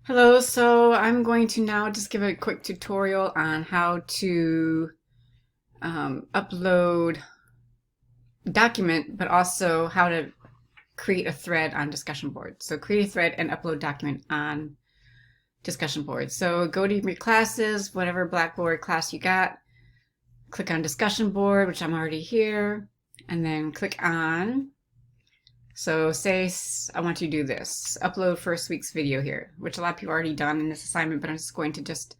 Hello, so I'm going to now just give a quick tutorial on how to upload a document, but also how to create a thread on discussion board. So create a thread and upload document on discussion board. So go to your classes, whatever Blackboard class you got, click on discussion board, which I'm already here, and then click on. So say I want to do this, upload first week's video here, which a lot of people have already done in this assignment, but I'm just going to just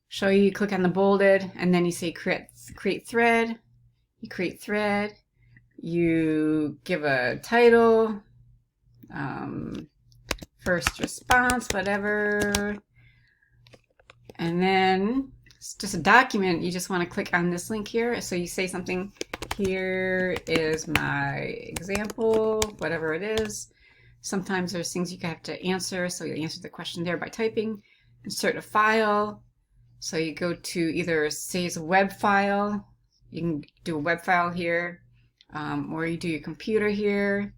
show you. Click on the bolded, and then you say create thread. You create thread. You give a title, first response, whatever. And then it's just a document. You just want to click on this link here. So you say something, here is my example, whatever it is. Sometimes there's things you have to answer, so you answer the question there by typing. Insert a file. So you go to either say it's a web file, you can do a web file here, or you do your computer here.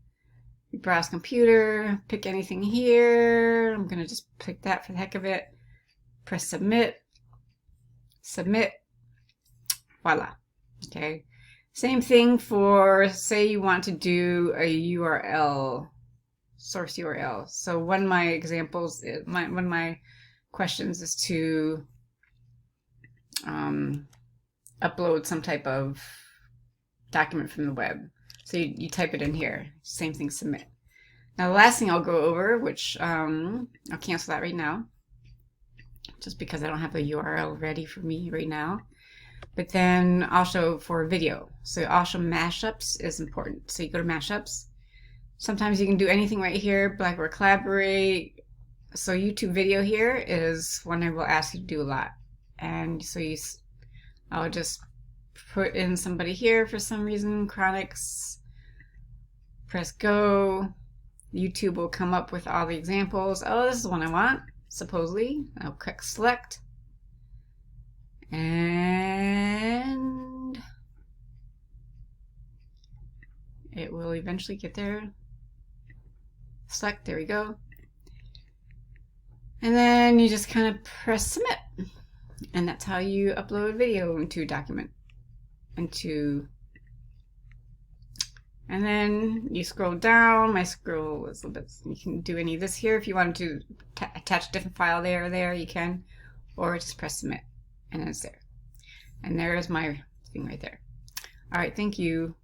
You browse computer, pick anything here. I'm gonna just pick that for the heck of it. Press submit, submit, voila. Okay. Same thing for, say you want to do a URL, source URL. So one of my examples, one of my questions is to upload some type of document from the web. So you type it in here. Same thing, submit. Now the last thing I'll go over, which I'll cancel that right now, just because I don't have the URL ready for me right now. But then also for video. So also mashups is important. So you go to mashups. Sometimes you can do anything right here, Blackboard Collaborate. So YouTube video here is one I will ask you to do a lot. And so I'll just put in somebody here for some reason, Chronix, press go. YouTube will come up with all the examples. Oh, this is the one I want, supposedly. I'll click select. And it will eventually get there. Select, there we go. And then you just kind of press submit. And that's how you upload video into a document. And then you scroll down. My scroll is a little bit, you can do any of this here. If you want to attach a different file there, you can. Or just press submit. And it's there. And there's my thing right there. All right, thank you.